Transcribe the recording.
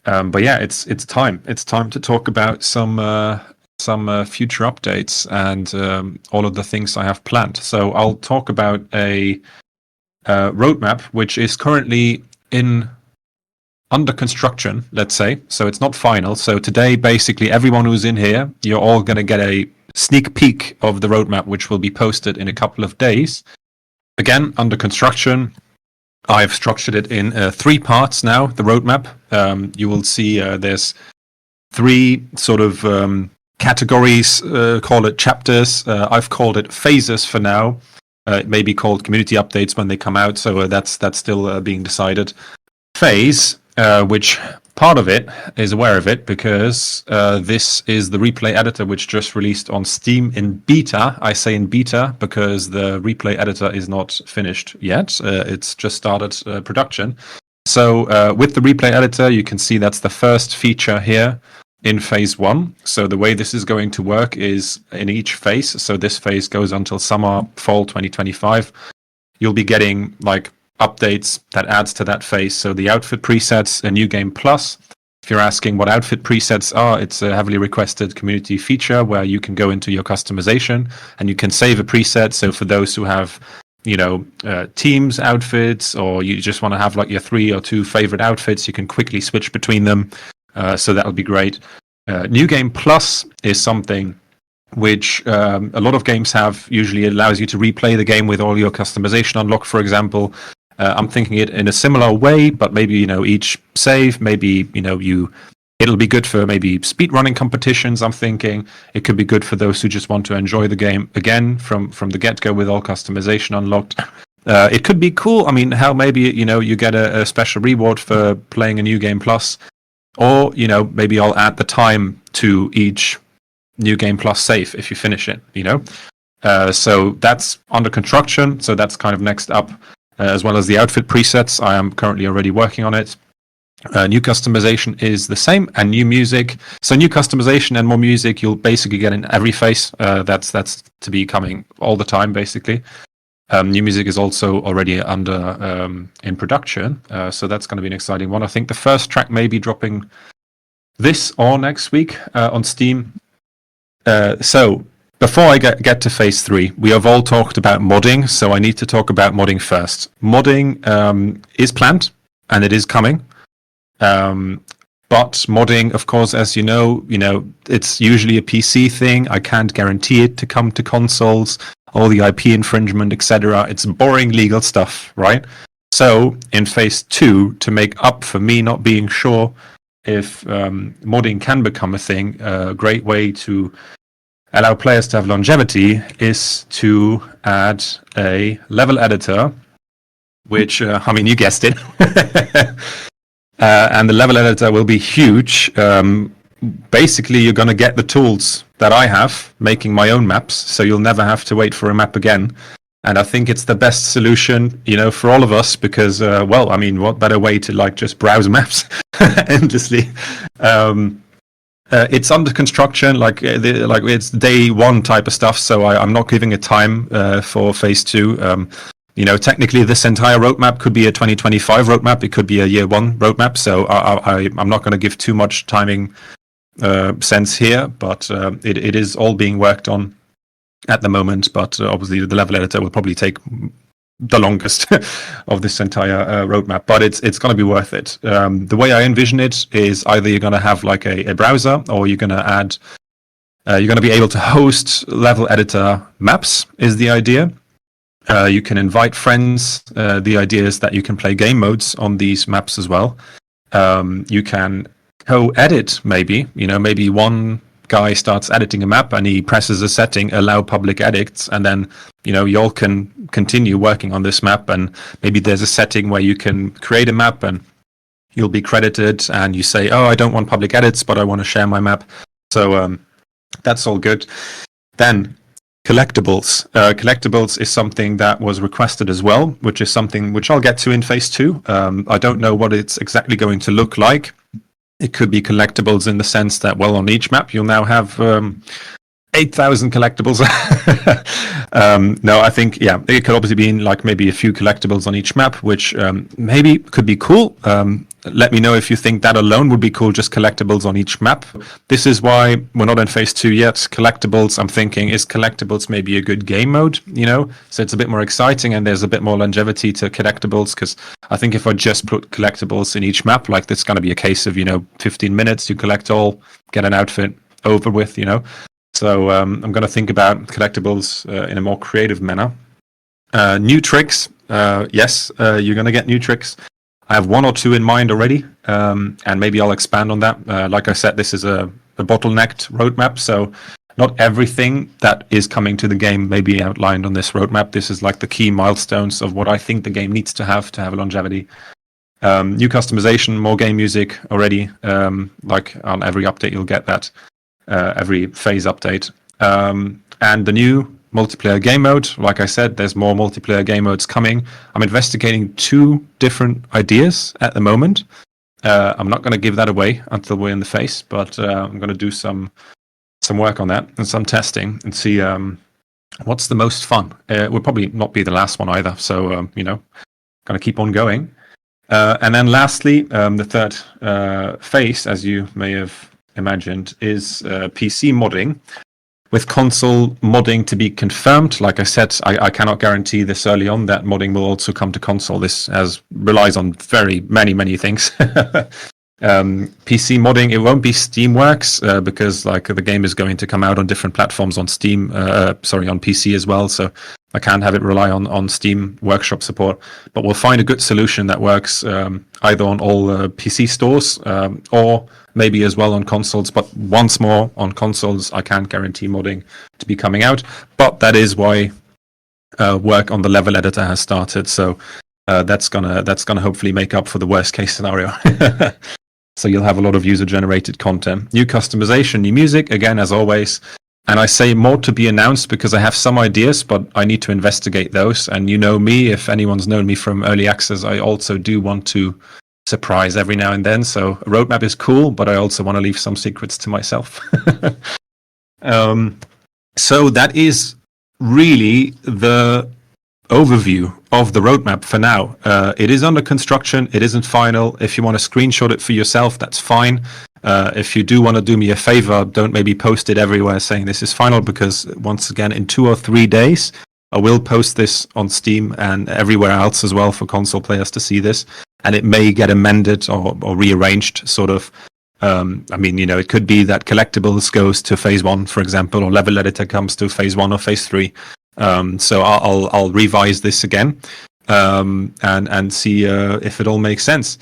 But yeah, it's time. It's time to talk about some future updates and all of the things I have planned. So I'll talk about a roadmap which is currently under construction, let's say. So it's not final. So today, basically, everyone who's in here, you're all going to get a sneak peek of the roadmap, which will be posted in a couple of days. Again, under construction. I've structured it in 3 parts now, the roadmap. You will see there's 3 sort of categories, call it chapters. I've called it phases for now. It may be called community updates when they come out, so that's still being decided. Phase, which part of it is aware of it because this is the replay editor which just released on Steam in beta. I say in beta because the replay editor is not finished yet. It's just started production. So with the replay editor, you can see that's the first feature here in phase 1. So the way this is going to work is in each phase. So this phase goes until summer, fall 2025. You'll be getting like updates that adds to that phase. So the outfit presets, a new game plus. If you're asking what outfit presets are, it's a heavily requested community feature where you can go into your customization and you can save a preset. So for those who have, teams outfits, or you just want to have like your 3 or 2 favorite outfits, you can quickly switch between them. So that would be great. New game plus is something which a lot of games have. Usually allows you to replay the game with all your customization unlocked, for example. I'm thinking it in a similar way, but maybe, each save, maybe, it'll be good for maybe speedrunning competitions, I'm thinking. It could be good for those who just want to enjoy the game again from the get-go with all customization unlocked. It could be cool. I mean, how maybe, you get a special reward for playing a new game plus, or, maybe I'll add the time to each new game plus save if you finish it, So that's under construction. So that's kind of next up. As well as the outfit presets, I am currently already working on it. New customization is the same, and new music. So new customization and more music you'll basically get in every phase. That's to be coming all the time, basically. New music is also already in production, so that's going to be an exciting one. I think the first track may be dropping this or next week on Steam. So before I get to phase 3, we have all talked about modding, so I need to talk about modding first. Modding is planned, and it is coming. But modding, of course, as you know, it's usually a PC thing. I can't guarantee it to come to consoles, all the IP infringement, etc. It's boring legal stuff, right? So in phase 2, to make up for me not being sure if modding can become a thing, a great way to allow players to have longevity is to add a level editor, which, you guessed it. And the level editor will be huge. Basically, you're going to get the tools that I have making my own maps, so you'll never have to wait for a map again. And I think it's the best solution, for all of us, because, what better way to just browse maps endlessly? It's under construction, it's day 1 type of stuff, so I'm not giving a time for phase 2. Technically this entire roadmap could be a 2025 roadmap. It could be a year 1 roadmap. So I'm not going to give too much timing sense here, but it is all being worked on at the moment. But obviously the level editor will probably take the longest of this entire roadmap, but it's going to be worth it. The way I envision it is either you're going to have like a browser, or you're going to add, you're going to be able to host level editor maps is the idea. You can invite friends. The idea is that you can play game modes on these maps as well. You can co-edit maybe one guy starts editing a map and he presses a setting, allow public edits, and then y'all can continue working on this map. And maybe there's a setting where you can create a map and you'll be credited, and you say, I don't want public edits, but I want to share my map. So that's all good. Then collectibles. Collectibles is something that was requested as well, which is something which I'll get to in phase 2. I don't know what it's exactly going to look like. It could be collectibles in the sense that, on each map you'll now have 8,000 collectibles. No, I think, it could obviously be maybe a few collectibles on each map, which maybe could be cool. let me know if you think that alone would be cool, just collectibles on each map. This is why we're not in phase 2 yet. Collectibles, I'm thinking, is collectibles maybe a good game mode, you know? So it's a bit more exciting and there's a bit more longevity to collectibles, because I think if I just put collectibles in each map, like it's going to be a case of, 15 minutes, you collect all, get an outfit over with, So I'm going to think about collectibles in a more creative manner. New tricks. Yes, you're going to get new tricks. I have 1 or 2 in mind already, and maybe I'll expand on that. Like I said, this is a bottlenecked roadmap, so not everything that is coming to the game may be outlined on this roadmap. This is like the key milestones of what I think the game needs to have longevity. New customization, more game music already. Like on every update, you'll get that. Every phase update. And the new multiplayer game mode, like I said, there's more multiplayer game modes coming. I'm investigating 2 different ideas at the moment. I'm not going to give that away until we're in the phase, but I'm going to do some work on that and some testing and see what's the most fun. It will probably not be the last one either, so going to keep on going. And then lastly, the third phase, as you may have imagined, is PC modding. With console modding to be confirmed, like I said, I cannot guarantee this early on that modding will also come to console. This relies on very many things. PC modding, it won't be Steamworks because like the game is going to come out on different platforms on Steam, on PC as well. So I can't have it rely on Steam Workshop support. But we'll find a good solution that works either on all PC stores or maybe as well on consoles. But once more, on consoles, I can't guarantee modding to be coming out. But that is why work on the level editor has started. So that's gonna hopefully make up for the worst case scenario. So you'll have a lot of user-generated content. New customization, new music, again, as always. And I say more to be announced because I have some ideas, but I need to investigate those. And you know me, if anyone's known me from early access, I also do want to surprise every now and then. So a roadmap is cool, but I also want to leave some secrets to myself. So that is really the overview of the roadmap for now. It is under construction. It isn't final. If you want to screenshot it for yourself, that's fine. If you do want to do me a favor, don't maybe post it everywhere saying this is final, because once again, in 2 or 3 days, I will post this on Steam and everywhere else as well for console players to see this. And it may get amended or rearranged, sort of. It could be that collectibles goes to phase 1, for example, or level editor comes to phase 1 or phase 3. So I'll revise this again and see if it all makes sense.